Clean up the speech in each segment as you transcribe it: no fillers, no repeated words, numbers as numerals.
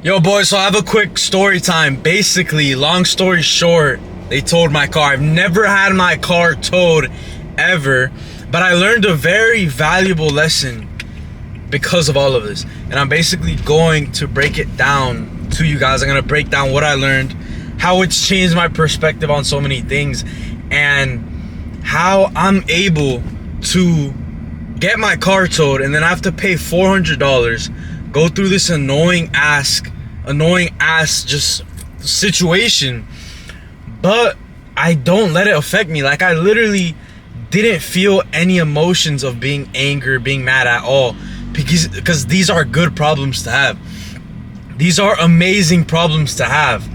Yo, boys, so I have a quick story time. Basically, long story short, they towed my car. I've never had my car towed ever, but I learned a very valuable lesson because of all of this. And I'm basically going to break it down to you guys. I'm going to break down what I learned, how it's changed my perspective on so many things, and how I'm able to get my car towed and then I have to pay $400, go through this annoying ass just situation, but I don't let it affect me. Like, I literally didn't feel any emotions of being angry, being mad at all, because these are good problems to have. These are amazing problems to have.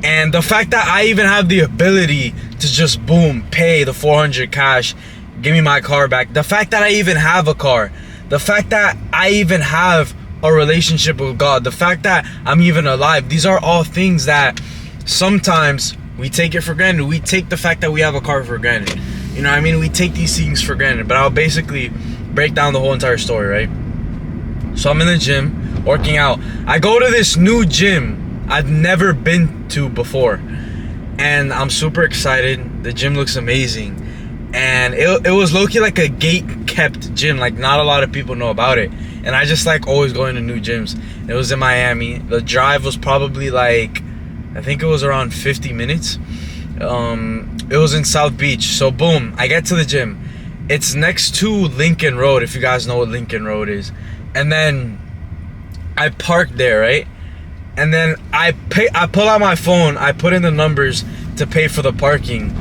And the fact that I even have the ability to just boom, pay the $400 cash, give me my car back. The fact that I even have a car, the fact that I even have a relationship with God, the fact that I'm even alive, these are all things that sometimes we take it for granted. We take the fact that we have a car for granted. You know what I mean? We take these things for granted. But I'll basically break down the whole entire story, right? So I'm in the gym, working out. I go to this new gym I've never been to before. And I'm super excited. The gym looks amazing. And it was low-key like a gate-kept gym. Like, not a lot of people know about it. And I just like always going to new gyms. It was in Miami. The drive was probably like, I think it was around 50 minutes. It was in South Beach. So boom, I get to the gym. It's next to Lincoln Road, if you guys know what Lincoln Road is. And then I park there, right? And then I pull out my phone, I put in the numbers to pay for the parking.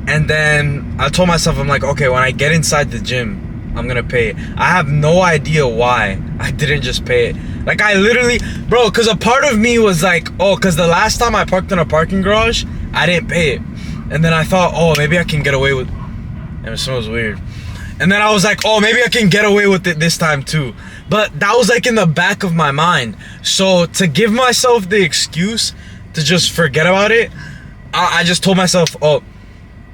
And then I told myself, I'm like, okay, when I get inside the gym, I'm gonna pay it. I have no idea why I didn't just pay it. Like, I literally, bro, because a part of me was like, oh, because the last time I parked in a parking garage, I didn't pay it. And then I thought, oh, maybe I can get away with, and it smells weird. And then I was like, oh, maybe I can get away with it this time too. But that was like in the back of my mind. So to give myself the excuse to just forget about it, I just told myself, oh,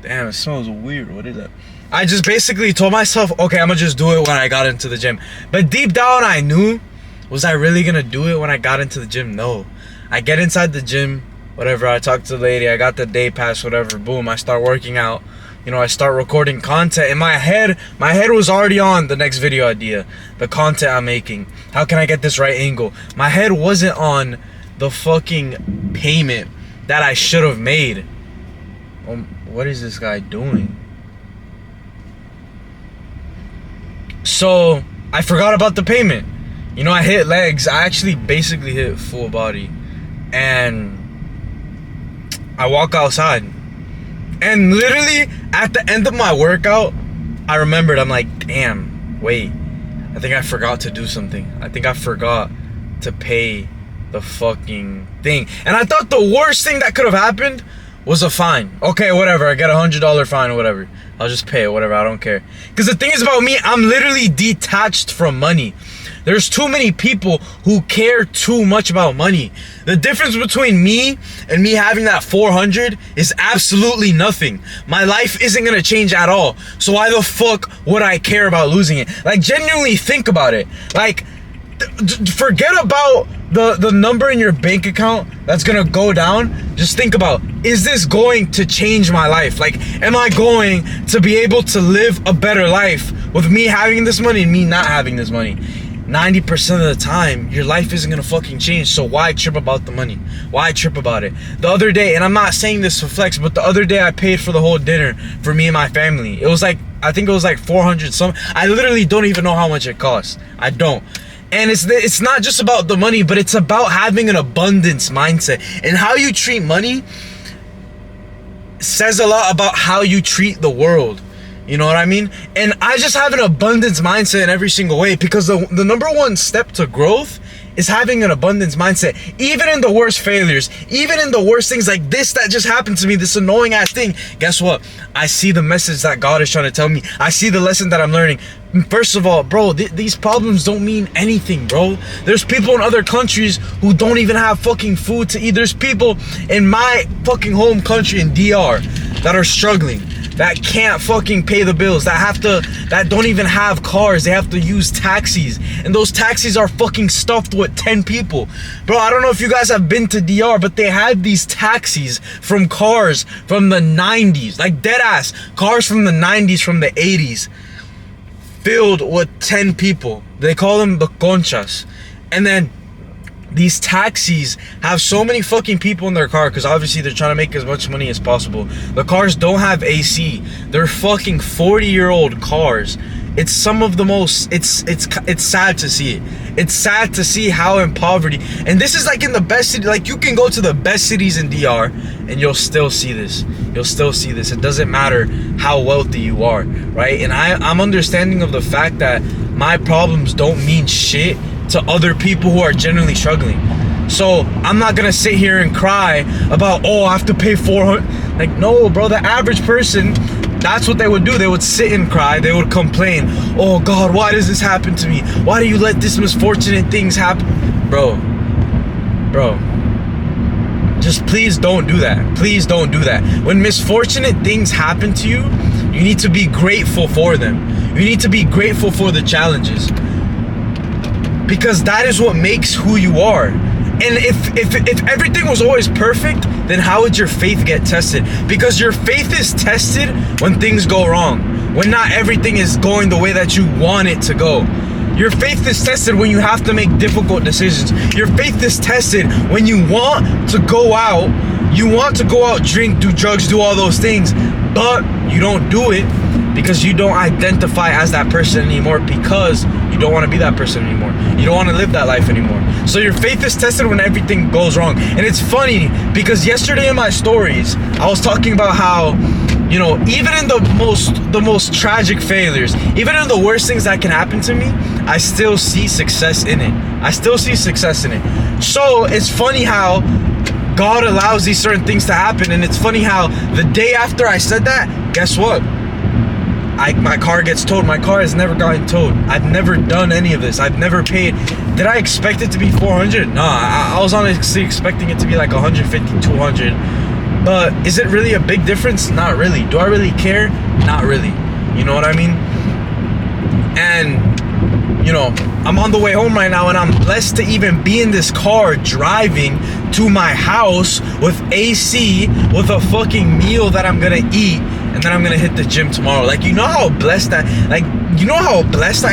damn, it smells weird. What is that? I just basically told myself, okay, I'm gonna just do it when I got into the gym. But deep down I knew, was I really gonna do it when I got into the gym? No. I get inside the gym, whatever, I talk to the lady, I got the day pass, whatever, boom, I start working out. You know, I start recording content. In my head was already on the next video idea, the content I'm making. How can I get this right angle? My head wasn't on the fucking payment that I should have made. What is this guy doing? So I forgot about the payment. You know, I hit legs. I actually basically hit full body. And I walk outside. And literally at the end of my workout, I remembered, I'm like, damn, wait, I think I forgot to do something. I think I forgot to pay the fucking thing. And I thought the worst thing that could have happened was a fine. Okay, whatever, I get a $100 fine or whatever. I'll just pay it, whatever, I don't care. Because the thing is about me, I'm literally detached from money. There's too many people who care too much about money. The difference between me and me having that 400 is absolutely nothing. My life isn't gonna change at all. So why the fuck would I care about losing it? Like, genuinely think about it. Like, forget about the number in your bank account that's gonna go down. Just think about, is this going to change my life? Like, am I going to be able to live a better life with me having this money and me not having this money? 90% of the time, your life isn't gonna fucking change. So why trip about the money? Why trip about it? The other day, and I'm not saying this for flex, but the other day I paid for the whole dinner for me and my family. It was like, I think it was like 400 something. I literally don't even know how much it costs. I don't. And it's not just about the money, but it's about having an abundance mindset. And how you treat money says a lot about how you treat the world. You know what I mean? And I just have an abundance mindset in every single way, because the number one step to growth is having an abundance mindset. Even in the worst failures, even in the worst things like this that just happened to me, this annoying ass thing, guess what? I see the message that God is trying to tell me. I see the lesson that I'm learning. First of all, bro, these problems don't mean anything, bro. There's people in other countries who don't even have fucking food to eat. There's people in my fucking home country in DR that are struggling. that can't fucking pay the bills, that don't even have cars. They have to use taxis, and those taxis are fucking stuffed with 10 people. Bro, I don't know if you guys have been to DR, but they had these taxis from cars from the 90s, like dead ass cars from the 90s, from the 80s, filled with 10 people. They call them the conchas. And then these taxis have so many fucking people in their car, because obviously they're trying to make as much money as possible. The cars don't have AC. They're fucking 40-year-old cars. It's some of the most, it's sad to see it. It's sad to see how in poverty, and this is like in the best city, like you can go to the best cities in DR and you'll still see this. You'll still see this. It doesn't matter how wealthy you are, right? And I'm understanding of the fact that my problems don't mean shit to other people who are genuinely struggling. So I'm not gonna sit here and cry about, oh, I have to pay 400. Like, no, bro, the average person, that's what they would do. They would sit and cry. They would complain, oh God, why does this happen to me? Why do you let this misfortunate things happen? Bro, just please don't do that. Please don't do that. When misfortunate things happen to you, you need to be grateful for them. You need to be grateful for the challenges, because that is what makes who you are. And if everything was always perfect, then how would your faith get tested? Because your faith is tested when things go wrong, when not everything is going the way that you want it to go. Your faith is tested when you have to make difficult decisions. Your faith is tested when you want to go out, drink, do drugs, do all those things, but you don't do it because you don't identify as that person anymore, because you don't want to be that person anymore. You don't want to live that life anymore. So your faith is tested when everything goes wrong. And it's funny because yesterday in my stories, I was talking about how, you know, even in the most tragic failures, even in the worst things that can happen to me, I still see success in it. I still see success in it. So it's funny how God allows these certain things to happen. And it's funny how the day after I said that, guess what? My car gets towed. My car has never gotten towed. I've never done any of this. I've never paid. Did I expect it to be 400? No, I was honestly expecting it to be like 150, 200. But is it really a big difference? Not really. Do I really care? Not really. You know what I mean? And, you know, I'm on the way home right now, and I'm blessed to even be in this car driving to my house with AC, with a fucking meal that I'm gonna eat, and then I'm gonna hit the gym tomorrow. Like, you know how blessed I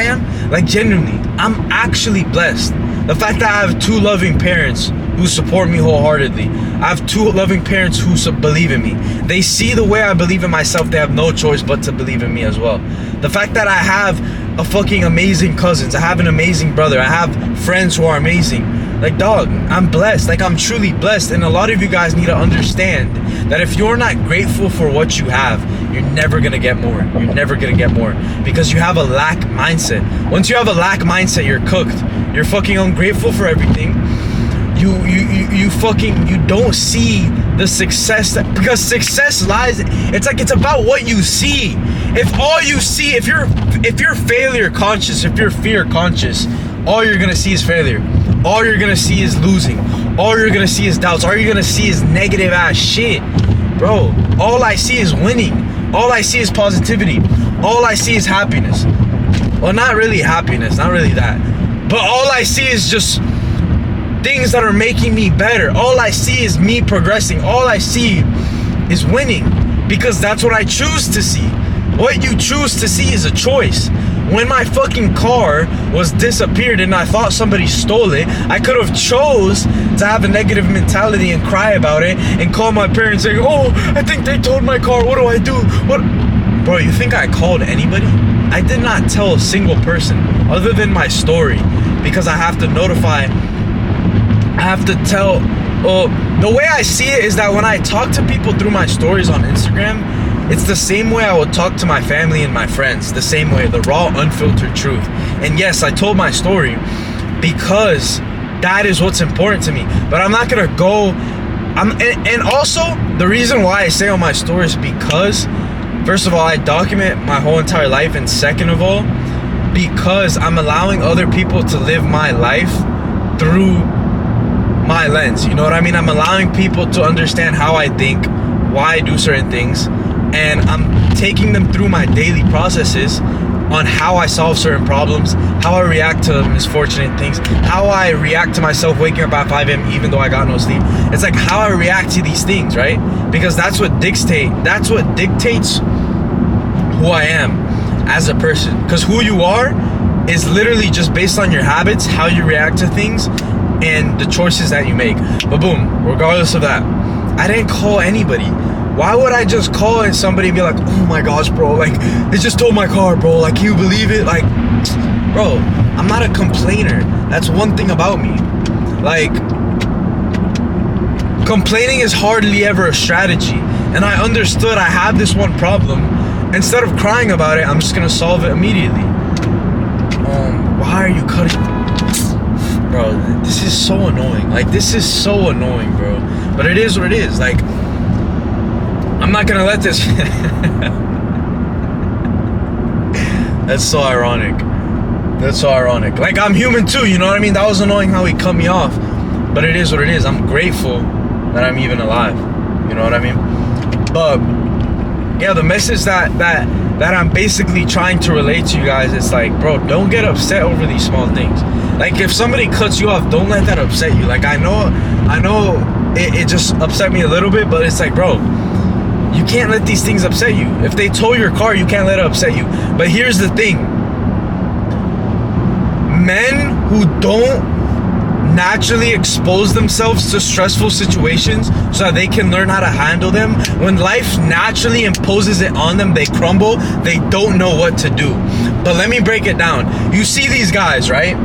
am? Like, genuinely, I'm actually blessed. The fact that I have two loving parents who support me wholeheartedly. I have two loving parents who believe in me. They see the way I believe in myself. They have no choice but to believe in me as well. The fact that I have a fucking amazing cousins. I have an amazing brother. I have friends who are amazing. Like, dog, I'm blessed. Like, I'm truly blessed. And a lot of you guys need to understand that if you're not grateful for what you have, you're never gonna get more. You're never gonna get more, because you have a lack mindset. Once you have a lack mindset, you're cooked. You're fucking ungrateful for everything. You don't see the success because success lies, it's about what you see. If all you see, if you're failure conscious, if you're fear conscious, all you're gonna see is failure. All you're gonna see is losing. All you're gonna see is doubts. All you're gonna see is negative ass shit. Bro, all I see is winning. All I see is positivity. All I see is happiness. Well, not really happiness, not really that. But all I see is just things that are making me better. All I see is me progressing. All I see is winning, because that's what I choose to see. What you choose to see is a choice. When my fucking car was disappeared and I thought somebody stole it, I could have chose to have a negative mentality and cry about it and call my parents saying, oh, I think they towed my car. What do I do? What? Bro, you think I called anybody? I did not tell a single person other than my story, because I have to notify. I have to tell. The way I see it is that when I talk to people through my stories on Instagram, it's the same way I would talk to my family and my friends. The same way, the raw, unfiltered truth. And yes, I told my story because that is what's important to me. But I'm not gonna go. And also, the reason why I say on my stories, because first of all, I document my whole entire life, and second of all, because I'm allowing other people to live my life through my lens. You know what I mean? I'm allowing people to understand how I think, why I do certain things, and I'm taking them through my daily processes on how I solve certain problems, how I react to misfortunate things, how I react to myself waking up at 5 a.m. even though I got no sleep. It's like how I react to these things, right? Because that's what dictates who I am as a person. Because who you are is literally just based on your habits, how you react to things, and the choices that you make. But boom, regardless of that, I didn't call anybody. Why would I just call and somebody be like, oh my gosh, bro, like, they just stole my car, bro, like, can you believe it? Like, bro, I'm not a complainer. That's one thing about me. Like, complaining is hardly ever a strategy. And I understood I have this one problem. Instead of crying about it, I'm just gonna solve it immediately. Why are you cutting? Bro, this is so annoying. Like, this is so annoying, bro. But it is what it is. Like, I'm not gonna let this. That's so ironic. That's so ironic. Like, I'm human too, you know what I mean? That was annoying how he cut me off. But it is what it is. I'm grateful that I'm even alive. You know what I mean? But yeah, the message that I'm basically trying to relate to you guys is like, bro, don't get upset over these small things. Like, if somebody cuts you off, don't let that upset you. Like, I know it just upset me a little bit, but it's like, bro, you can't let these things upset you. If they tow your car, you can't let it upset you. But here's the thing. Men who don't naturally expose themselves to stressful situations so that they can learn how to handle them, when life naturally imposes it on them, they crumble. They don't know what to do. But let me break it down. You see these guys, right?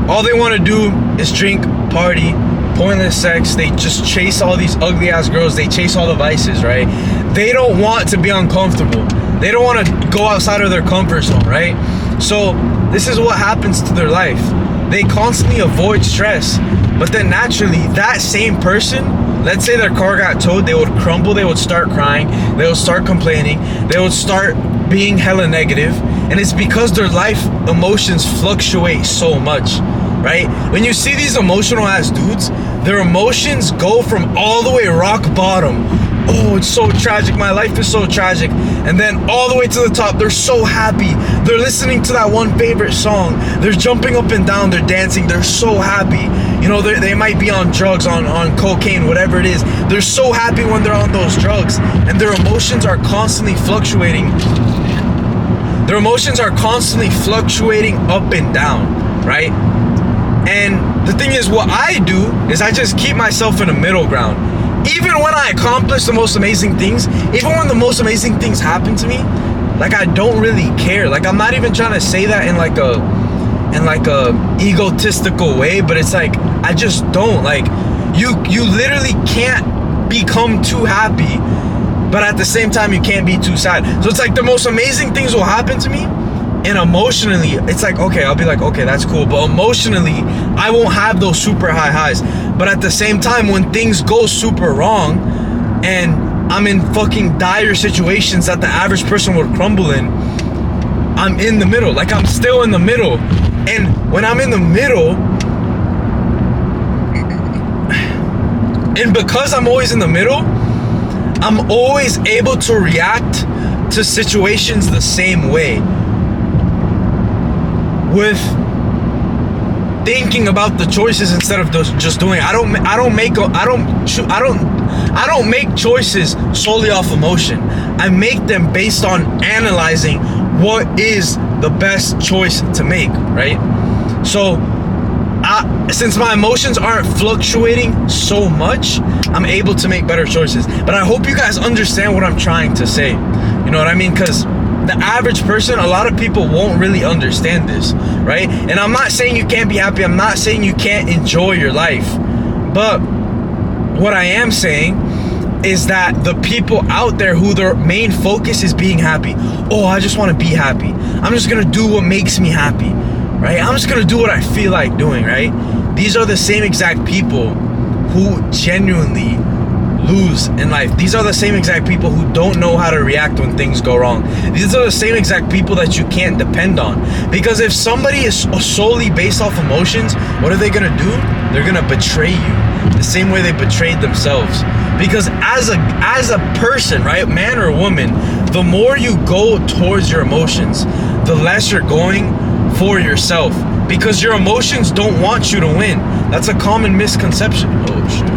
All they want to do is drink, party, pointless sex. They just chase all these ugly ass girls. They chase all the vices, right? They don't want to be uncomfortable. They don't want to go outside of their comfort zone, right? So this is what happens to their life. They constantly avoid stress. But then naturally, that same person, let's say their car got towed, they would crumble, they would start crying, they would start complaining, they would start being hella negative. And it's because their life emotions fluctuate so much, right? When you see these emotional ass dudes, their emotions go from all the way rock bottom. Oh, it's so tragic, my life is so tragic. And then all the way to the top, they're so happy. They're listening to that one favorite song. They're jumping up and down, they're dancing, they're so happy. You know, they might be on drugs, on cocaine, whatever it is. They're so happy when they're on those drugs. And their emotions are constantly fluctuating. Their emotions are constantly fluctuating up and down, right? And the thing is, what I do is I just keep myself in a middle ground. Even when I accomplish the most amazing things, even when the most amazing things happen to me, like, I don't really care. Like, I'm not even trying to say that in like a egotistical way, but it's like, I just don't. Like, you literally can't become too happy, but at the same time you can't be too sad. So it's like the most amazing things will happen to me, and emotionally it's like, okay, I'll be like, okay, that's cool. But emotionally, I won't have those super high highs. But at the same time, when things go super wrong and I'm in fucking dire situations that the average person would crumble in, I'm in the middle. Like, I'm still in the middle. And when I'm in the middle, and because I'm always in the middle, I'm always able to react to situations the same way, with thinking about the choices instead of just doing it. I don't make choices solely off emotion. I make them based on analyzing what is the best choice to make, right? So since my emotions aren't fluctuating so much, I'm able to make better choices. But I hope you guys understand what I'm trying to say. You know what I mean? Because the average person, a lot of people won't really understand this, right? And I'm not saying you can't be happy. I'm not saying you can't enjoy your life. But what I am saying is that the people out there who their main focus is being happy. Oh, I just want to be happy. I'm just going to do what makes me happy, right? I'm just going to do what I feel like doing, right? These are the same exact people who genuinely lose in life. These are the same exact people who don't know how to react when things go wrong. These are the same exact people that you can't depend on. Because if somebody is solely based off emotions, what are they gonna do? They're gonna betray you. the same way they betrayed themselves. Because as a person, right, man or woman, the more you go towards your emotions, the less you're going for yourself. Because your emotions don't want you to win. That's a common misconception. Oh shit.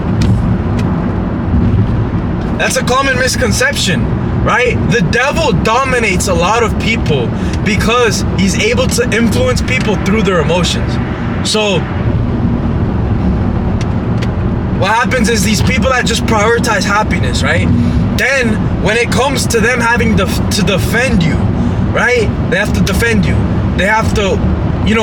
That's a common misconception, right? The devil dominates a lot of people because he's able to influence people through their emotions. So what happens is these people that just prioritize happiness, right? Then when it comes to them having to defend you, right? They have to defend you. They have to,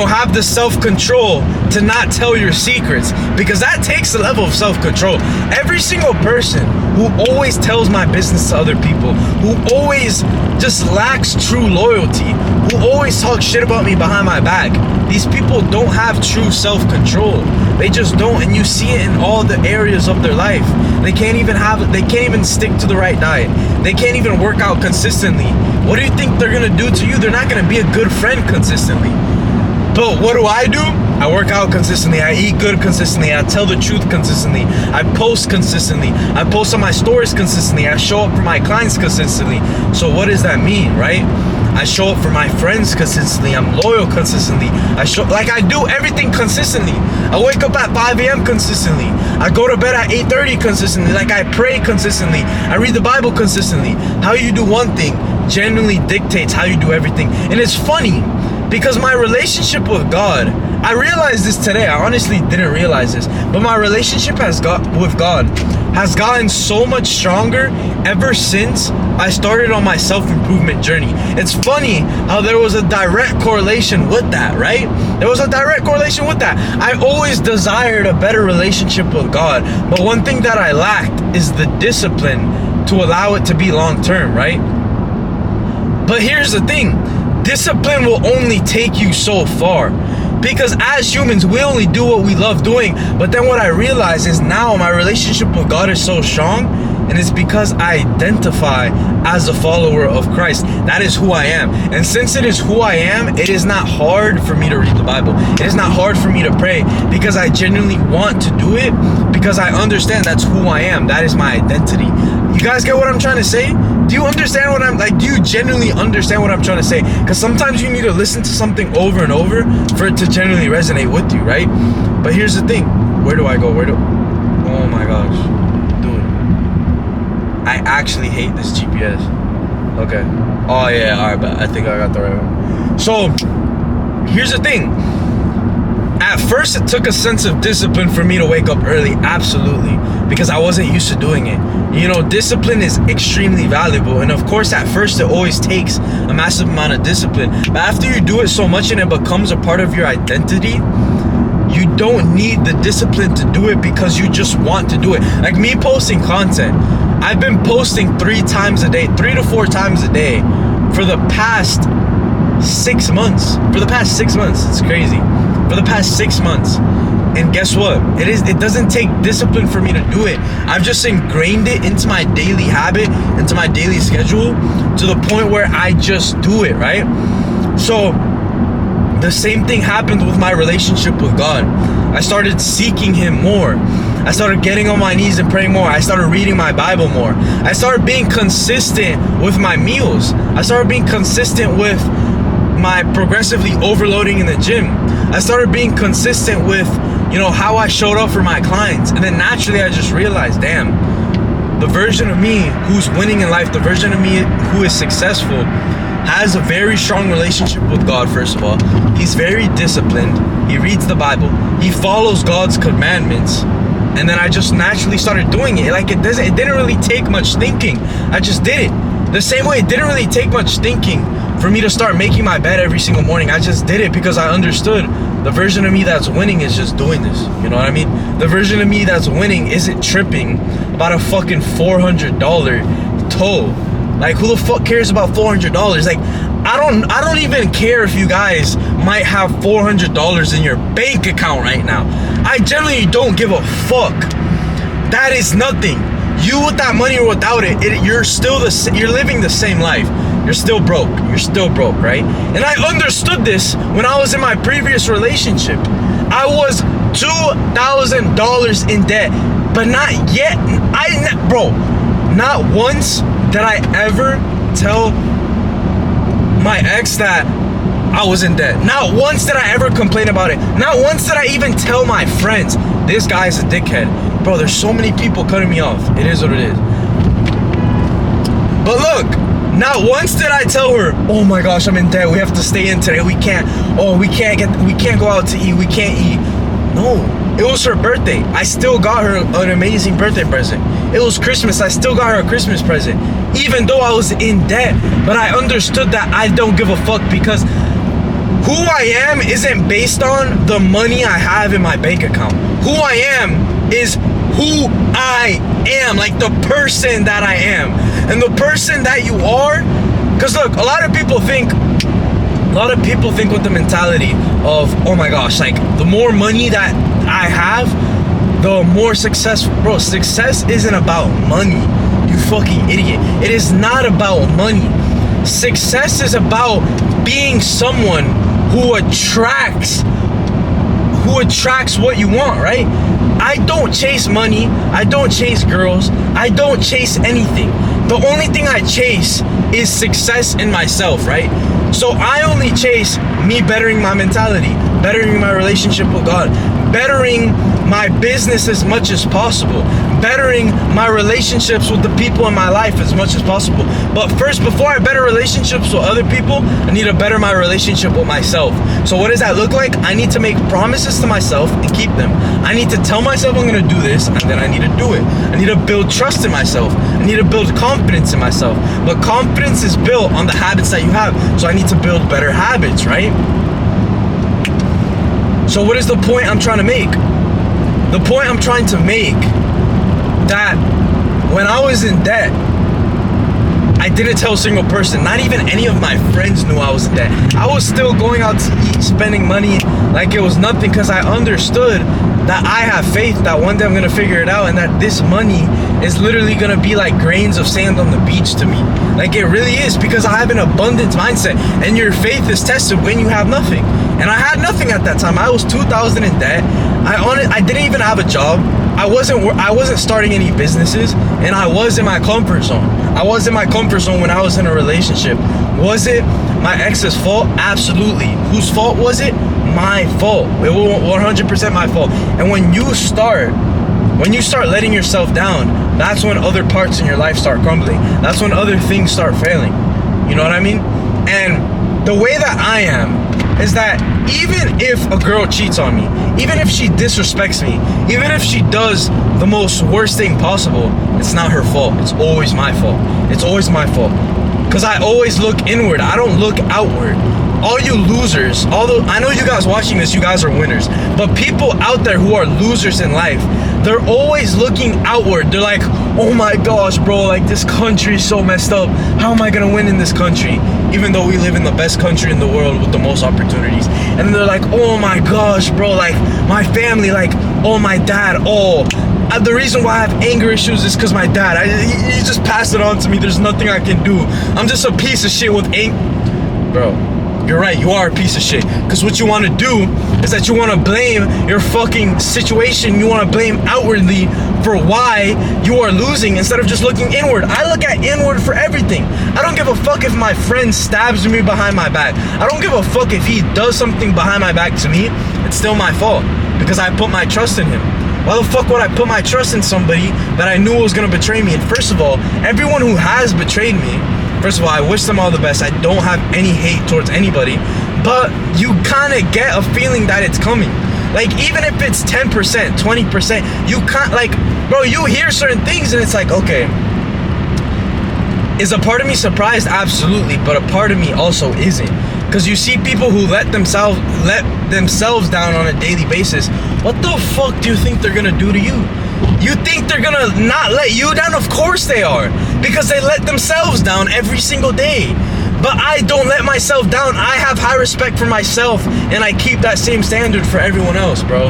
have the self-control to not tell your secrets, because that takes a level of self-control. Every single person who always tells my business to other people, who always just lacks true loyalty, who always talks shit about me behind my back, these people don't have true self-control. They just don't, and you see it in all the areas of their life. They can't even stick to the right diet. They can't even work out consistently. What do you think they're gonna do to you? They're not gonna be a good friend consistently. But what do? I work out consistently. I eat good consistently. I tell the truth consistently. I post consistently. I post on my stories consistently. I show up for my clients consistently. So what does that mean, right? I show up for my friends consistently. I'm loyal consistently. I do everything consistently. I wake up at 5 a.m. consistently. I go to bed at 8:30 consistently. I pray consistently. I read the Bible consistently. How you do one thing genuinely dictates how you do everything. And it's funny, because my relationship with God, I realized this today. I honestly didn't realize this, but my relationship with God has gotten so much stronger ever since I started on my self-improvement journey. It's funny how there was a direct correlation with that, right? There was a direct correlation with that. I always desired a better relationship with God, but one thing that I lacked is the discipline to allow it to be long-term, right? But here's the thing. Discipline will only take you so far, because as humans we only do what we love doing. But then what I realize is now my relationship with God is so strong, and it's because I identify as a follower of Christ. That is who I am. And since it is who I am, it is not hard for me to read the Bible. It is not hard for me to pray, because I genuinely want to do it, because I understand that's who I am. That is my identity. You guys get what I'm trying to say? Do you understand what do you genuinely understand what I'm trying to say? Because sometimes you need to listen to something over and over for it to genuinely resonate with you, right? But here's the thing. Where do I go? Oh my gosh. Dude. I actually hate this GPS. Okay. Oh yeah, alright, but I think I got the right one. So, here's the thing. At first, it took a sense of discipline for me to wake up early, absolutely, because I wasn't used to doing it. Discipline is extremely valuable, and of course, at first, it always takes a massive amount of discipline. But after you do it so much and it becomes a part of your identity, you don't need the discipline to do it, because you just want to do it. Like me posting content, I've been posting 3 to 4 times a day for the past 6 months. It's crazy. For the past 6 months. And guess what? It doesn't take discipline for me to do it. I've just ingrained it into my daily habit, into my daily schedule, to the point where I just do it, right? So the same thing happened with my relationship with God. I started seeking Him more. I started getting on my knees and praying more. I started reading my Bible more. I started being consistent with my meals. I started being consistent with my progressively overloading in the gym. I started being consistent with, how I showed up for my clients. And then naturally I just realized, damn, the version of me who's winning in life, the version of me who is successful, has a very strong relationship with God. First of all, he's very disciplined. He reads the Bible. He follows God's commandments. And then I just naturally started doing it. It didn't really take much thinking. I just did it. The same way it didn't really take much thinking for me to start making my bed every single morning. I just did it because I understood the version of me that's winning is just doing this. You know what I mean? The version of me that's winning isn't tripping about a fucking $400 toll. Who the fuck cares about $400? I don't even care if you guys might have $400 in your bank account right now. I generally don't give a fuck. That is nothing. You with that money or without it, you're living the same life. You're still broke. You're still broke, right? And I understood this when I was in my previous relationship. I was $2,000 in debt, but not yet. Bro, not once did I ever tell my ex that I was in debt. Not once did I ever complain about it. Not once did I even tell my friends, this guy's a dickhead. Bro, there's so many people cutting me off. It is what it is. But look, not once did I tell her, oh my gosh, I'm in debt. We have to stay in today. We can't go out to eat. We can't eat. No, it was her birthday. I still got her an amazing birthday present. It was Christmas. I still got her a Christmas present, even though I was in debt. But I understood that I don't give a fuck, because who I am isn't based on the money I have in my bank account. Who I am is who I am, like the person that I am. And the person that you are, because look, a lot of people think with the mentality of, oh my gosh, like the more money that I have, the more successful. Bro, success isn't about money, you fucking idiot. It is not about money. Success is about being someone who attracts what you want, right? I don't chase money. I don't chase girls. I don't chase anything. The only thing I chase is success in myself, right? So I only chase me bettering my mentality, bettering my relationship with God, bettering my business as much as possible, bettering my relationships with the people in my life as much as possible. But first, before I better relationships with other people, I need to better my relationship with myself. So what does that look like? I need to make promises to myself and keep them. I need to tell myself I'm going to do this, and then I need to do it. I need to build trust in myself. I need to build confidence in myself. But confidence is built on the habits that you have. So I need to build better habits, right? So what is the point I'm trying to make? The point I'm trying to make, that when I was in debt, I didn't tell a single person. Not even any of my friends knew I was in debt. I was still going out to eat, spending money like it was nothing, because I understood that I have faith that one day I'm going to figure it out, and that this money is literally going to be like grains of sand on the beach to me. Like it really is, because I have an abundance mindset, and your faith is tested when you have nothing. And I had nothing at that time. I was $2,000 in debt. I didn't even have a job. I wasn't starting any businesses, and I was in my comfort zone. I was in my comfort zone when I was in a relationship. Was it my ex's fault? Absolutely. Whose fault was it? My fault. It was 100% my fault. And when you start letting yourself down, that's when other parts in your life start crumbling. That's when other things start failing. You know what I mean? And the way that I am is that even if a girl cheats on me, even if she disrespects me, even if she does the most worst thing possible, it's not her fault. It's always my fault. It's always my fault. Because I always look inward. I don't look outward. All you losers, although I know you guys watching this, you guys are winners, but people out there who are losers in life, they're always looking outward. They're like, oh my gosh, bro, like this country is so messed up. How am I gonna win in this country? Even though we live in the best country in the world with the most opportunities. And then they're like, oh my gosh, bro, like my family, like, oh my dad, the reason why I have anger issues is because my dad, he just passed it on to me. There's nothing I can do. I'm just a piece of shit with anger. Bro, you're right, you are a piece of shit. Because what you want to do is that you want to blame your fucking situation. You want to blame outwardly for why you are losing instead of just looking inward. I look at inward for everything. I don't give a fuck if my friend stabs me behind my back. I don't give a fuck if he does something behind my back to me. It's still my fault because I put my trust in him. Why the fuck would I put my trust in somebody that I knew was going to betray me? And first of all, everyone who has betrayed me, first of all, I wish them all the best. I don't have any hate towards anybody, but you kind of get a feeling that it's coming. Like, even if it's 10%, 20%, you can't, like, bro, you hear certain things and it's like, okay, is a part of me surprised? Absolutely, but a part of me also isn't. Because you see people who let themselves down on a daily basis. What the fuck do you think they're gonna do to you? You think they're gonna not let you down? Of course they are, because they let themselves down every single day. But I don't let myself down. I have high respect for myself, and I keep that same standard for everyone else, bro.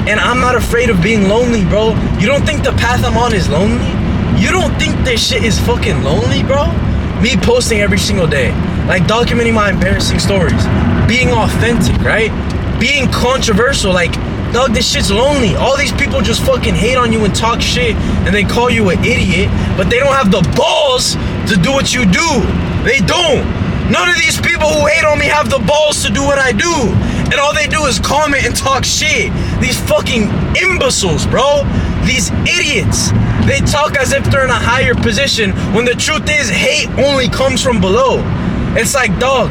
And I'm not afraid of being lonely, bro. You don't think the path I'm on is lonely? You don't think this shit is fucking lonely, bro? Me posting every single day, like documenting my embarrassing stories, being authentic, right? being controversial. Like, dog, this shit's lonely. All these people just fucking hate on you and talk shit and they call you an idiot, but they don't have the balls to do what you do. They don't. None of these people who hate on me have the balls to do what I do. And all they do is comment and talk shit. These fucking imbeciles, bro. These idiots. They talk as if they're in a higher position when the truth is hate only comes from below. It's like, dog,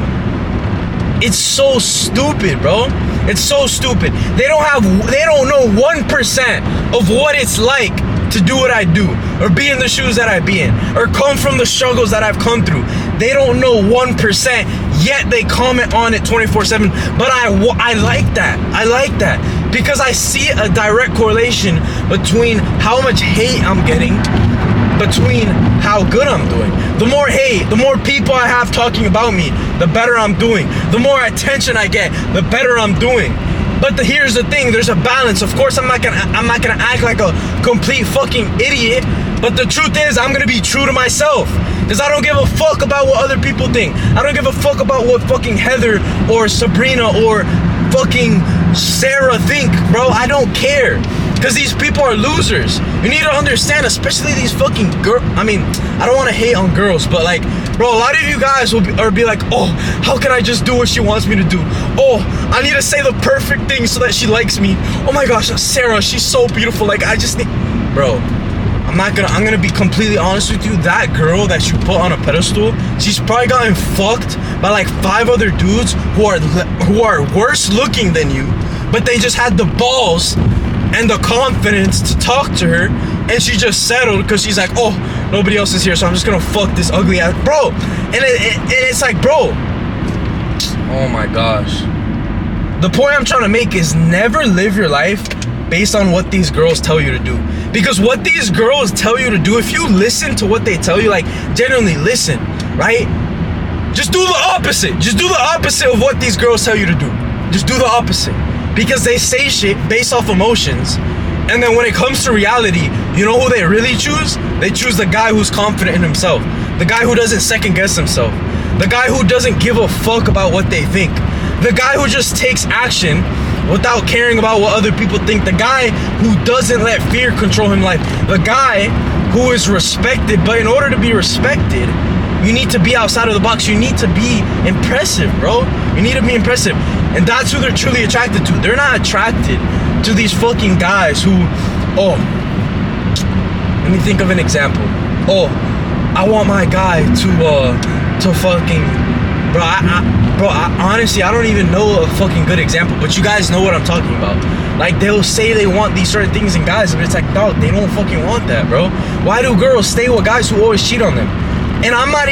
it's so stupid, bro. It's so stupid. They don't know 1% of what it's like to do what I do, or be in the shoes that I be in, or come from the struggles that I've come through. They don't know 1%, yet they comment on it 24/7. But I like that. I like that because I see a direct correlation between how much hate I'm getting, between how good I'm doing. The more hate, the more people I have talking about me, the better I'm doing. The more attention I get, the better I'm doing. But here's the thing, there's a balance. Of course, I'm not gonna act like a complete fucking idiot. But the truth is, I'm gonna be true to myself. Because I don't give a fuck about what other people think. I don't give a fuck about what fucking Heather or Sabrina or fucking Sarah think, bro. I don't care. Because these people are losers. You need to understand, especially these fucking girls. I mean, I don't want to hate on girls, but like, bro, a lot of you guys will be like, oh, how can I just do what she wants me to do? Oh, I need to say the perfect thing so that she likes me. Oh my gosh, Sarah, she's so beautiful. Like, I just need, bro, I'm gonna be completely honest with you. That girl that you put on a pedestal, she's probably gotten fucked by like 5 other dudes who are worse looking than you, but they just had the balls and the confidence to talk to her, and she just settled because she's like, oh, nobody else is here, so I'm just gonna fuck this ugly ass, bro. And it's like, bro, oh my gosh. The point I'm trying to make is never live your life based on what these girls tell you to do. Because what these girls tell you to do, if you listen to what they tell you, like, genuinely listen, right? Just do the opposite. Just do the opposite of what these girls tell you to do. Just do the opposite. Because they say shit based off emotions, and then when it comes to reality, you know who they really choose? They choose the guy who's confident in himself, the guy who doesn't second guess himself, the guy who doesn't give a fuck about what they think, the guy who just takes action without caring about what other people think, the guy who doesn't let fear control him life, the guy who is respected. But in order to be respected, you need to be outside of the box. You need to be impressive, bro. You need to be impressive. And that's who they're truly attracted to. They're not attracted to these fucking guys who, oh, let me think of an example. Oh, I want my guy to fucking, bro, honestly, I don't even know a fucking good example, but you guys know what I'm talking about. Like, they'll say they want these certain things in guys, but it's like, dog, they don't fucking want that, bro. Why do girls stay with guys who always cheat on them? And I'm not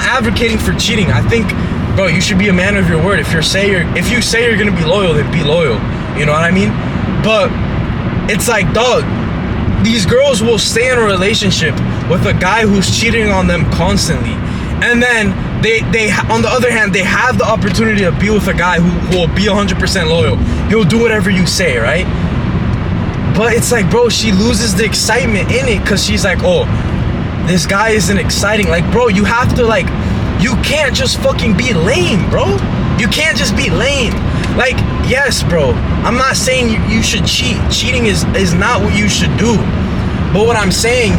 advocating for cheating. I think, bro, you should be a man of your word. If you say you're gonna be loyal, then be loyal. You know what I mean? But it's like, dog, these girls will stay in a relationship with a guy who's cheating on them constantly, and then they on the other hand, they have the opportunity to be with a guy who will be 100% loyal. He'll do whatever you say, right? But it's like, bro, she loses the excitement in it because she's like, oh, this guy isn't exciting. Like, bro, you have to, like, you can't just fucking be lame, bro. You can't just be lame. Like, yes, bro, I'm not saying you should cheat. Cheating is not what you should do. But what I'm saying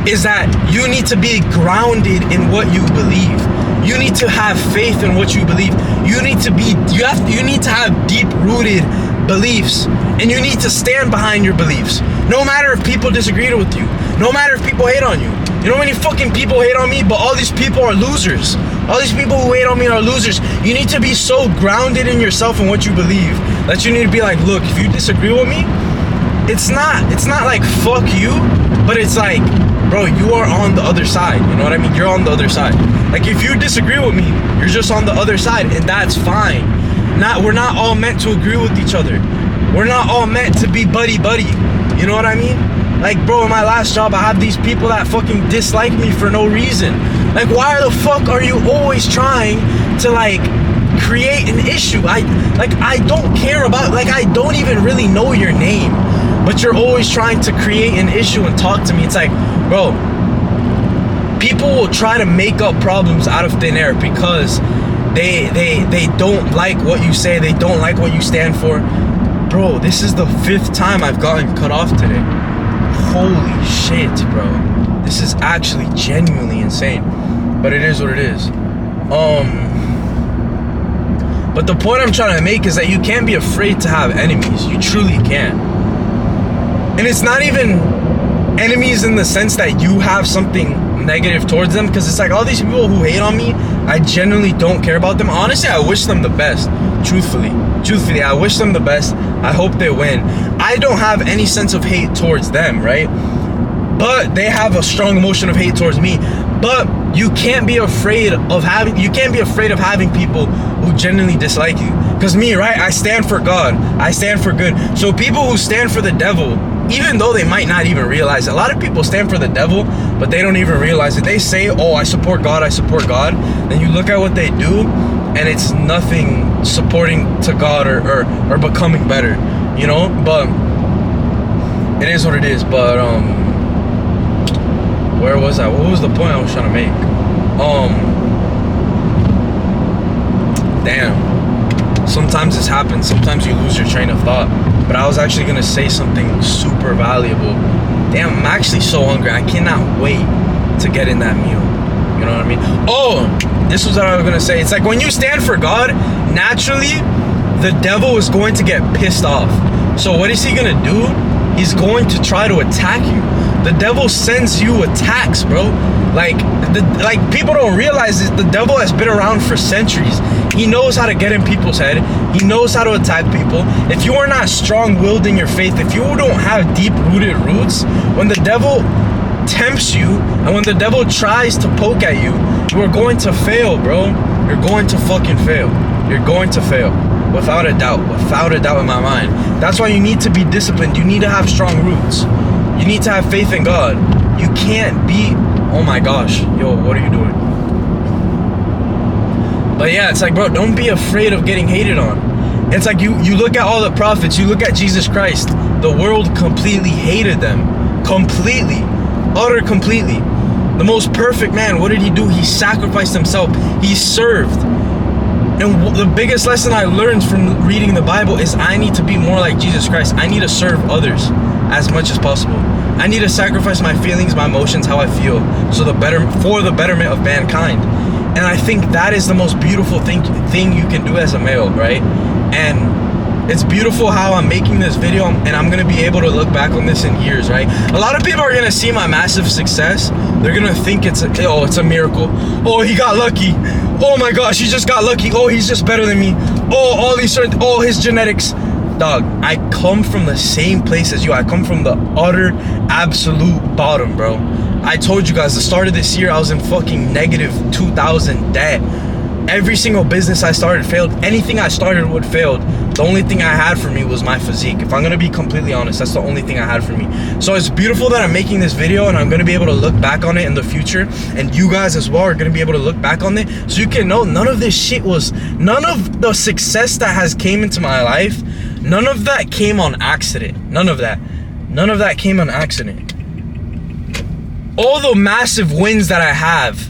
is that you need to be grounded in what you believe. You need to have faith in what you believe. You need to have deep-rooted beliefs, and you need to stand behind your beliefs. No matter if people disagree with you. No matter if people hate on you. You know how many fucking people hate on me? But all these people are losers. All these people who hate on me are losers. You need to be so grounded in yourself and what you believe that you need to be like, look, if you disagree with me, it's not like fuck you, but it's like, bro, you are on the other side. You know what I mean? You're on the other side. Like, if you disagree with me, you're just on the other side, and that's fine. We're not all meant to agree with each other. We're not all meant to be buddy-buddy. You know what I mean? Like, bro, in my last job, I have these people that fucking dislike me for no reason. Like, why the fuck are you always trying to, like, create an issue? I don't care about, like, I don't even really know your name, but you're always trying to create an issue and talk to me. It's like, bro, people will try to make up problems out of thin air because They don't like what you say. They don't like what you stand for. Bro, this is the 5th time I've gotten cut off today. Holy shit, bro. This is actually genuinely insane. But it is what it is. But the point I'm trying to make is that you can't be afraid to have enemies. You truly can. And it's not even enemies in the sense that you have something negative towards them, because it's like all these people who hate on me, I genuinely don't care about them. Honestly, I wish them the best. Truthfully, I wish them the best. I hope they win. I don't have any sense of hate towards them, right? But they have a strong emotion of hate towards me. But you can't be afraid of having people who genuinely dislike you. Because me, right, I stand for God. I stand for good. So people who stand for the devil, even though they might not even realize it. A lot of people stand for the devil, but they don't even realize it. They say, oh, I support God, I support God. Then you look at what they do, and it's nothing supporting to God or becoming better, you know? But it is what it is. But where was I? What was the point I was trying to make? Damn. Sometimes this happens. Sometimes you lose your train of thought. But I was actually gonna say something super valuable. Damn, I'm actually so hungry. I cannot wait to get in that meal. You know what I mean? Oh, this was what I was gonna say. It's like when you stand for God, naturally, the devil is going to get pissed off. So what is he gonna do? He's going to try to attack you. The devil sends you attacks, bro. Like people don't realize this. The devil has been around for centuries. He knows how to get in people's head. He knows how to attack people. If you are not strong-willed in your faith, if you don't have deep-rooted roots, when the devil tempts you and when the devil tries to poke at you, you are going to fail, bro. You're going to fucking fail. You're going to fail. Without a doubt in my mind. That's why you need to be disciplined. You need to have strong roots. You need to have faith in God. You can't be, oh my gosh, yo, what are you doing? But yeah, it's like, bro, don't be afraid of getting hated on. It's like you look at all the prophets, you look at Jesus Christ, the world completely hated them. Completely. Completely. The most perfect man, what did he do? He sacrificed himself. He served. And the biggest lesson I learned from reading the Bible is I need to be more like Jesus Christ. I need to serve others as much as possible. I need to sacrifice my feelings, my emotions, how I feel, for the betterment of mankind. And I think that is the most beautiful thing you can do as a male, right? And it's beautiful how I'm making this video, and I'm gonna be able to look back on this in years, right? A lot of people are gonna see my massive success. They're gonna think it's a miracle. Oh, he got lucky. Oh my gosh, he just got lucky. Oh, he's just better than me. Oh, his genetics. Dog, I come from the same place as you. I come from the utter, absolute bottom, bro. I told you guys, the start of this year, I was in fucking negative 2,000 debt. Every single business I started failed. Anything I started would failed. The only thing I had for me was my physique. If I'm gonna be completely honest, that's the only thing I had for me. So it's beautiful that I'm making this video and I'm gonna be able to look back on it in the future, and you guys as well are gonna be able to look back on it, so you can know none of this shit none of the success that has came into my life, none of that came on accident. None of that came on accident. All the massive wins that I have,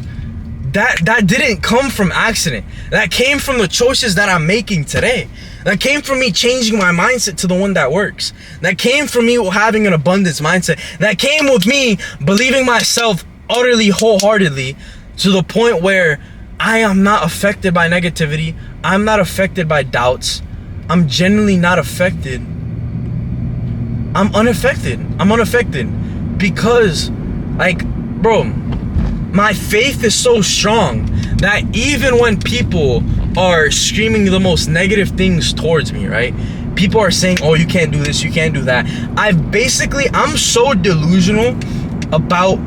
that didn't come from accident. That came from the choices that I'm making today. That came from me changing my mindset to the one that works. That came from me having an abundance mindset. That came with me believing myself utterly, wholeheartedly, to the point where I am not affected by negativity. I'm not affected by doubts. I'm genuinely not affected. I'm unaffected because, like, bro, my faith is so strong that even when people are screaming the most negative things towards me, right? People are saying, oh, you can't do this, you can't do that. I'm so delusional about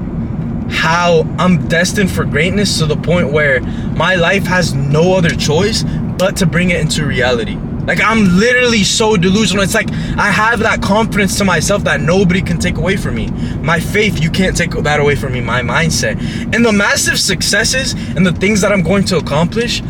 how I'm destined for greatness, to the point where my life has no other choice but to bring it into reality. Like, I'm literally so delusional. It's like I have that confidence to myself that nobody can take away from me. My faith, you can't take that away from me. My mindset. And the massive successes and the things that I'm going to accomplish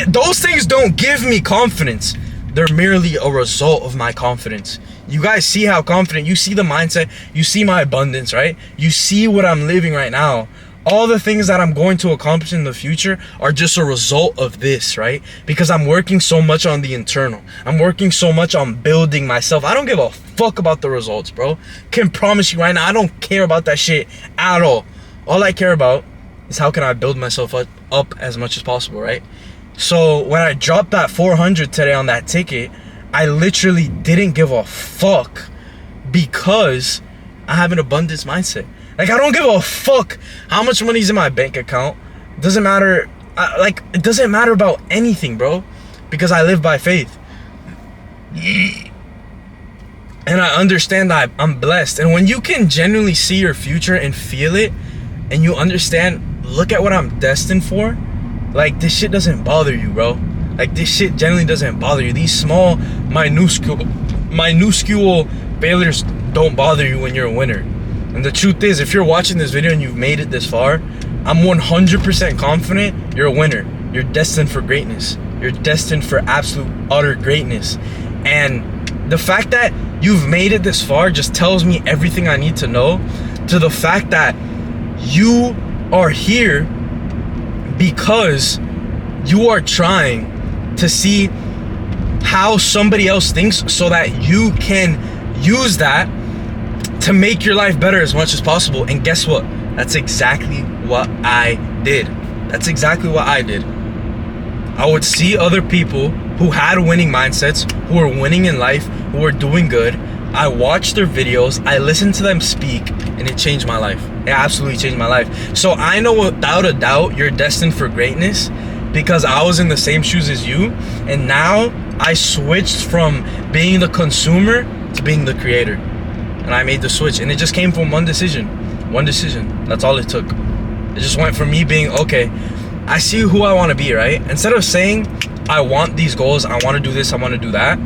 those things don't give me confidence. They're merely a result of my confidence. You guys see how confident, you see the mindset, you see my abundance, right? You see what I'm living right now. all the things that I'm going to accomplish in the future are just a result of this, right? Because I'm working so much on the internal. I'm working so much on building myself. I don't give a fuck about the results, bro. Can promise you right now, I don't care about that shit at all. All I care about is how can I build myself up as much as possible, right? So when I dropped that 400 today on that ticket, I literally didn't give a fuck because I have an abundance mindset. Like, I don't give a fuck how much money's in my bank account. It doesn't matter. It doesn't matter about anything, bro, because I live by faith. And I understand that I'm blessed. And when you can genuinely see your future and feel it, and you understand, look at what I'm destined for, like, this shit doesn't bother you, bro. Like, this shit generally doesn't bother you. These small, minuscule failures don't bother you when you're a winner. And the truth is, if you're watching this video and you've made it this far, I'm 100% confident you're a winner. You're destined for greatness. You're destined for absolute, utter greatness. And the fact that you've made it this far just tells me everything I need to know, to the fact that you are here because you are trying to see how somebody else thinks so that you can use that to make your life better as much as possible. And guess what? That's exactly what I did. That's exactly what I did. I would see other people who had winning mindsets, who were winning in life, who were doing good. I watched their videos, I listened to them speak, and it changed my life. It absolutely changed my life. So I know without a doubt you're destined for greatness, because I was in the same shoes as you, and now I switched from being the consumer to being the creator. And I made the switch, and it just came from one decision. That's all it took. It just went from me being, okay, I see who I want to be, right? Instead of saying I want these goals, I want to do this, I want to do that,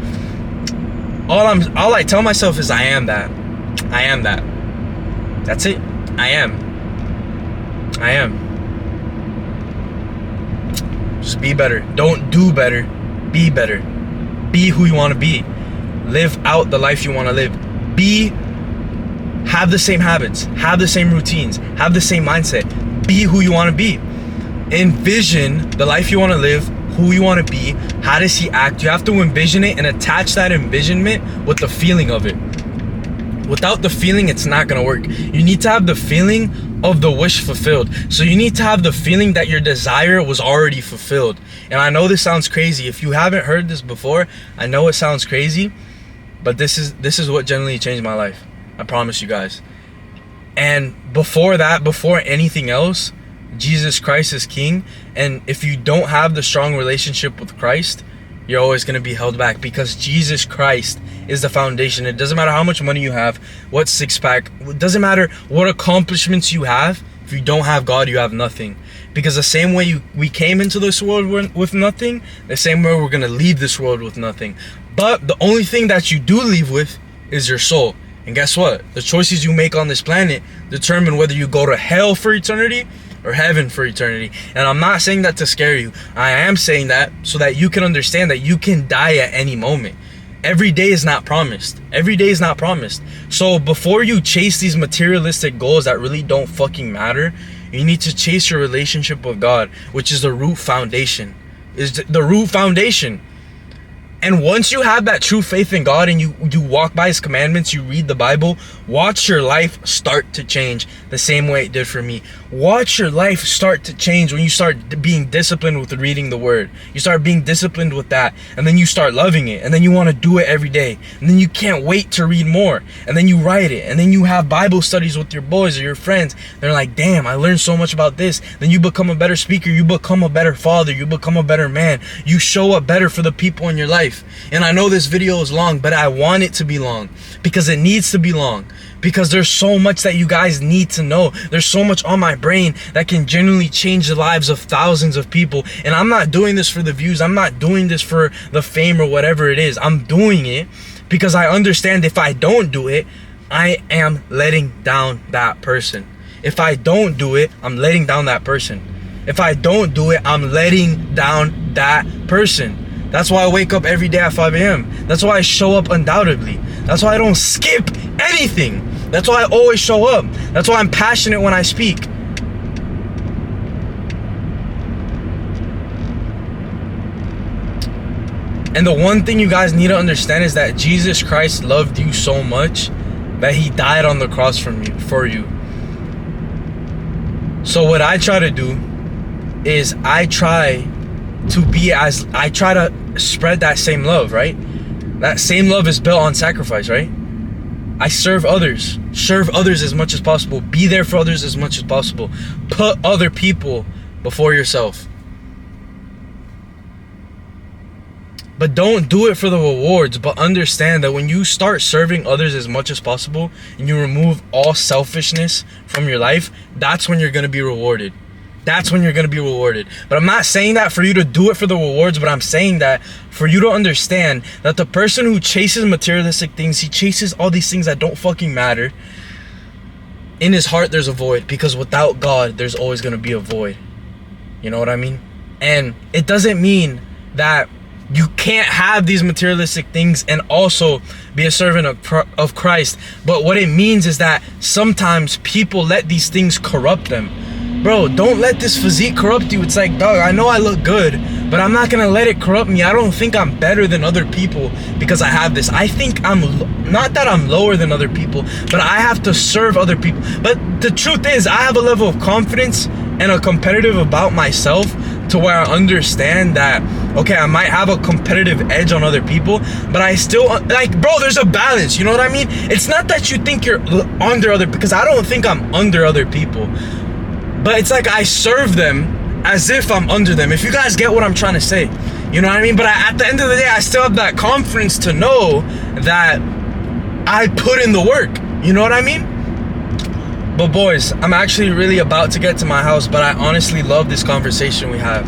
all I tell myself is I am that. That's it. I am. Just be better. Don't do better. Be better. Be who you want to be. Live out the life you want to live. Have the same habits, have the same routines, have the same mindset. Be who you want to be. Envision the life you want to live, who you want to be. How does he act? You have to envision it and attach that envisionment with the feeling of it. Without the feeling, it's not going to work. You need to have the feeling of the wish fulfilled. So you need to have the feeling that your desire was already fulfilled. And I know this sounds crazy. If you haven't heard this before, I know it sounds crazy, but this is what generally changed my life. I promise you guys. And before that, before anything else, Jesus Christ is king. And if you don't have the strong relationship with Christ, you're always going to be held back, because Jesus Christ is the foundation. It doesn't matter how much money you have, what six-pack, it doesn't matter what accomplishments you have. If you don't have God, you have nothing. Because the same way we came into this world with nothing, the same way we're going to leave this world with nothing. But the only thing that you do leave with is your soul. And guess what? The choices you make on this planet determine whether you go to hell for eternity or heaven for eternity. And I'm not saying that to scare you. I am saying that so that you can understand that you can die at any moment. Every day is not promised. Every day is not promised. So before you chase these materialistic goals that really don't fucking matter, you need to chase your relationship with God, which is the root foundation. And once you have that true faith in God and you walk by his commandments, you read the Bible, watch your life start to change the same way it did for me. Watch your life start to change when you start being disciplined with reading the word. You start being disciplined with that, and then you start loving it, and then you want to do it every day, and then you can't wait to read more, and then you write it, and then you have Bible studies with your boys or your friends. They're like, damn, I learned so much about this. Then you become a better speaker, you become a better father, you become a better man, you show up better for the people in your life. And I know this video is long, but I want it to be long because it needs to be long, because there's so much that you guys need to know. There's so much on my brain that can genuinely change the lives of thousands of people. And I'm not doing this for the views. I'm not doing this for the fame or whatever it is. I'm doing it because I understand if I don't do it, I am letting down that person. If I don't do it, I'm letting down that person. If I don't do it, I'm letting down that person. That's why I wake up every day at 5 a.m. That's why I show up undoubtedly. That's why I don't skip anything. That's why I always show up. That's why I'm passionate when I speak. And the one thing you guys need to understand is that Jesus Christ loved you so much that he died on the cross for you. So what I try to do is I try to spread that same love, right? That same love is built on sacrifice, right? I serve others as much as possible, be there for others as much as possible, put other people before yourself. But don't do it for the rewards, but understand that when you start serving others as much as possible and you remove all selfishness from your life, that's when you're going to be rewarded. That's when you're going to be rewarded. But I'm not saying that for you to do it for the rewards, but I'm saying that for you to understand that the person who chases materialistic things, he chases all these things that don't fucking matter. In his heart, there's a void, because without God, there's always going to be a void. You know what I mean? And it doesn't mean that you can't have these materialistic things and also be a servant of Christ. But what it means is that sometimes people let these things corrupt them. Bro, don't let this physique corrupt you. It's like, dog, I know I look good, but I'm not gonna let it corrupt me. I don't think I'm better than other people because I have this. I think not that I'm lower than other people, but I have to serve other people. But the truth is, I have a level of confidence and a competitive about myself to where I understand that, okay, I might have a competitive edge on other people, but I still, like, bro, there's a balance, you know what I mean? It's not that you think you're under other, because I don't think I'm under other people, but it's like I serve them as if I'm under them, if you guys get what I'm trying to say, you know what I mean? But at the end of the day, I still have that confidence to know that I put in the work, you know what I mean? But boys, I'm actually really about to get to my house, but I honestly love this conversation we had.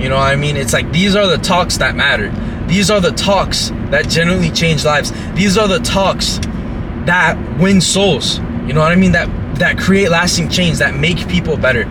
You know what I mean? It's like, these are the talks that matter. These are the talks that genuinely change lives. These are the talks that win souls. You know what I mean? That create lasting change, that make people better.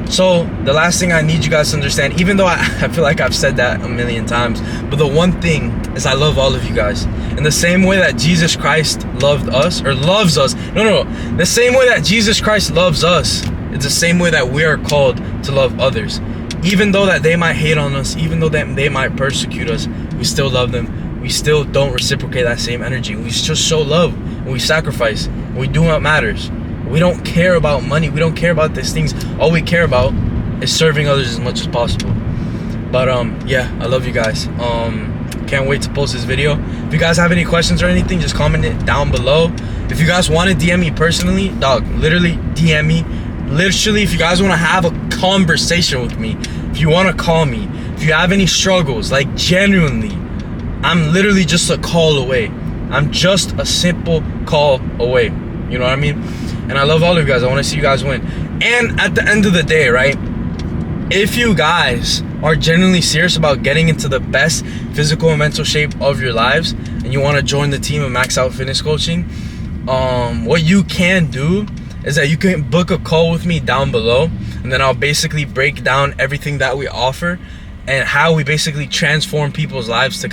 So the last thing I need you guys to understand, even though I feel like I've said that a million times, but the one thing is I love all of you guys. In the same way that Jesus Christ loved us, or loves us, no, the same way that Jesus Christ loves us, it's the same way that we are called to love others. Even though that they might hate on us, even though that they might persecute us, we still love them. We still don't reciprocate that same energy. We just show love, and we sacrifice, and we do what matters. We don't care about money. We don't care about these things. All we care about is serving others as much as possible. But yeah, I love you guys. Can't wait to post this video. If you guys have any questions or anything, just comment it down below. If you guys want to DM me personally, dog, literally DM me. Literally, if you guys want to have a conversation with me, if you want to call me, if you have any struggles, like genuinely, I'm literally just a call away. I'm just a simple call away. You know what I mean? And I love all of you guys. I want to see you guys win. And at the end of the day, right, if you guys are genuinely serious about getting into the best physical and mental shape of your lives, and you want to join the team of Max Out Fitness Coaching, what you can do is that you can book a call with me down below, and then I'll basically break down everything that we offer and how we basically transform people's lives to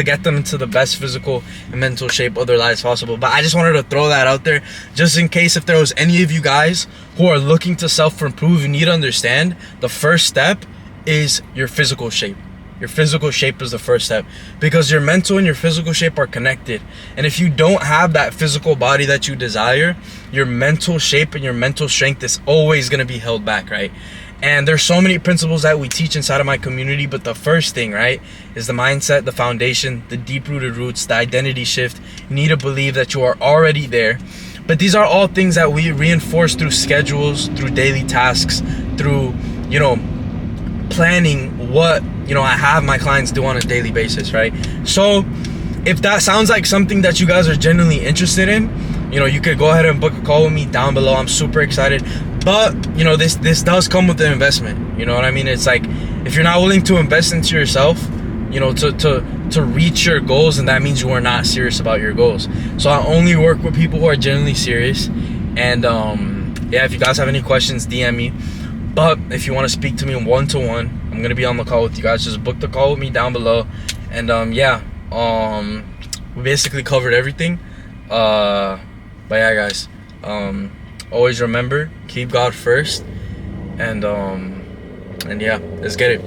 get them into the best physical and mental shape of their lives possible. But I just wanted to throw that out there just in case if there was any of you guys who are looking to self-improve. You need to understand the first step is your physical shape. Your physical shape is the first step, because your mental and your physical shape are connected. And if you don't have that physical body that you desire, your mental shape and your mental strength is always going to be held back, right? And there's so many principles that we teach inside of my community, but the first thing, right, is the mindset, the foundation, the deep-rooted roots, the identity shift. You need to believe that you are already there. But these are all things that we reinforce through schedules, through daily tasks, through, you know, planning what, you know, I have my clients do on a daily basis, right? So if that sounds like something that you guys are genuinely interested in, you know, you could go ahead and book a call with me down below. I'm super excited. But, you know, this does come with an investment. You know what I mean? It's like, if you're not willing to invest into yourself, you know, to reach your goals, and that means you are not serious about your goals. So I only work with people who are genuinely serious. And yeah, if you guys have any questions, DM me. But if you want to speak to me one-to-one, I'm going to be on the call with you guys. Just book the call with me down below. And yeah, we basically covered everything. But yeah, guys, always remember, keep God first. And yeah, let's get it.